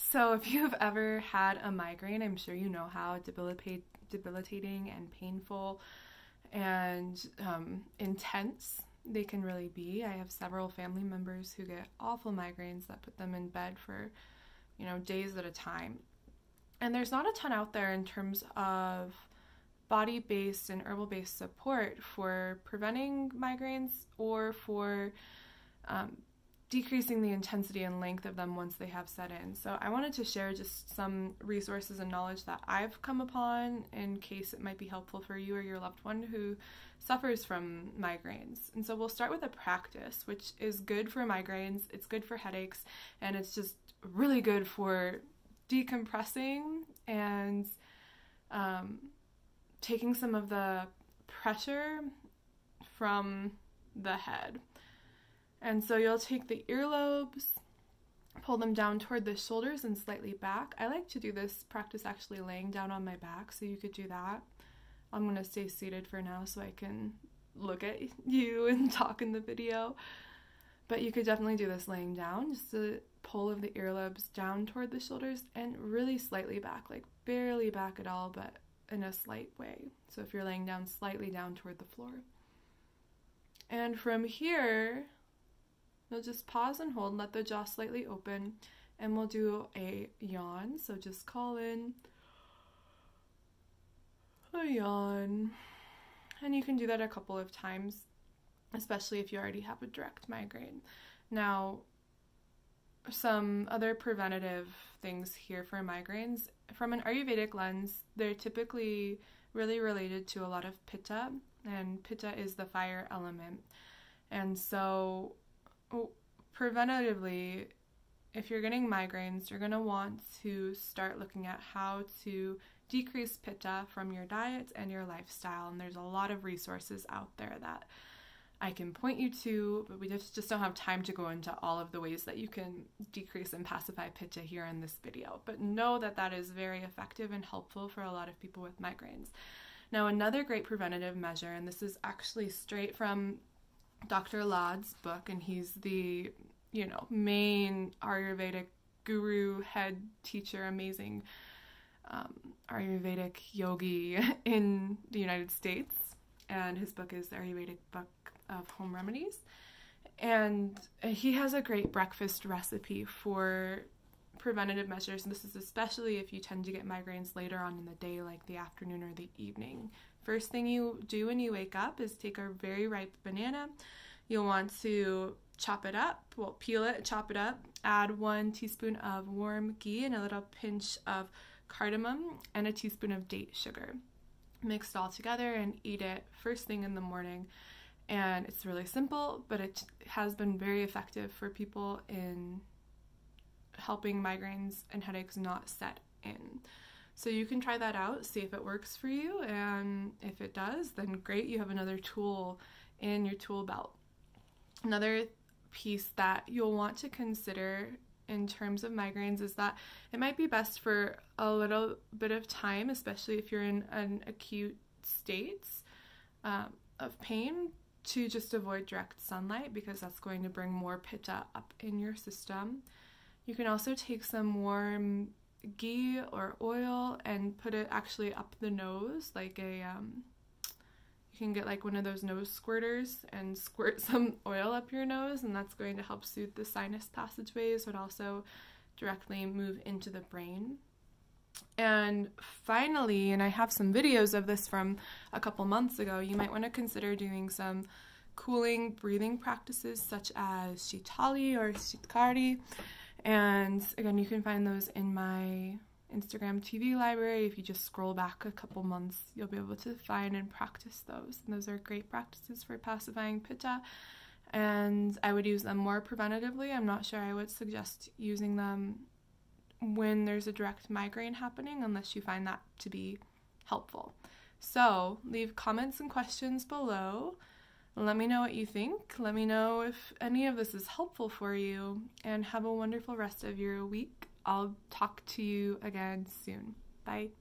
So if you've ever had a migraine, I'm sure you know how debilitating and painful and intense they can really be. I have several family members who get awful migraines that put them in bed for, days at a time. And there's not a ton out there in terms of body-based and herbal-based support for preventing migraines or for decreasing the intensity and length of them once they have set in. So I wanted to share just some resources and knowledge that I've come upon in case it might be helpful for you or your loved one who suffers from migraines. And so we'll start with a practice, which is good for migraines, it's good for headaches, and it's just really good for decompressing and taking some of the pressure from the head. And so you'll take the earlobes, pull them down toward the shoulders and slightly back. I like to do this practice actually laying down on my back, so you could do that. I'm going to stay seated for now so I can look at you and talk in the video. But you could definitely do this laying down, just a pull of the earlobes down toward the shoulders and really slightly back, like barely back at all, but in a slight way. So if you're laying down, slightly down toward the floor. And from here, you'll just pause and hold, let the jaw slightly open, and we'll do a yawn. So just call in a yawn. And you can do that a couple of times, especially if you already have a direct migraine. Now, some other preventative things here for migraines. From an Ayurvedic lens, they're typically really related to a lot of pitta, and pitta is the fire element. And so preventatively, if you're getting migraines, you're going to want to start looking at how to decrease pitta from your diet and your lifestyle. And there's a lot of resources out there that I can point you to, but we just don't have time to go into all of the ways that you can decrease and pacify pitta here in this video. But know that that is very effective and helpful for a lot of people with migraines. Now, another great preventative measure, and this is actually straight from Dr. Lad's book, and he's the, main Ayurvedic guru, head teacher, amazing Ayurvedic yogi in the United States. And his book is the Ayurvedic Book of Home Remedies. And he has a great breakfast recipe for preventative measures. And this is especially if you tend to get migraines later on in the day, like the afternoon or the evening. First thing you do when you wake up is take a very ripe banana. You'll want to chop it up, peel it, chop it up, add 1 teaspoon of warm ghee and a little pinch of cardamom and a teaspoon of date sugar. Mix it all together and eat it first thing in the morning. And it's really simple, but it has been very effective for people in helping migraines and headaches not set in. So you can try that out, see if it works for you, and if it does, then great, you have another tool in your tool belt. Another piece that you'll want to consider in terms of migraines is that it might be best for a little bit of time, especially if you're in an acute state of pain, to just avoid direct sunlight, because that's going to bring more pitta up in your system. You can also take some warm ghee or oil and put it actually up the nose, like you can get like one of those nose squirters and squirt some oil up your nose, and that's going to help soothe the sinus passageways, but also directly move into the brain. And finally, and I have some videos of this from a couple months ago, you might want to consider doing some cooling breathing practices such as Shitali or Shitkari. And again, you can find those in my Instagram TV library. If you just scroll back a couple months, you'll be able to find and practice those. And those are great practices for pacifying pitta. And I would use them more preventatively. I'm not sure I would suggest using them when there's a direct migraine happening, unless you find that to be helpful. So leave comments and questions below. Let me know what you think. Let me know if any of this is helpful for you, and have a wonderful rest of your week. I'll talk to you again soon. Bye.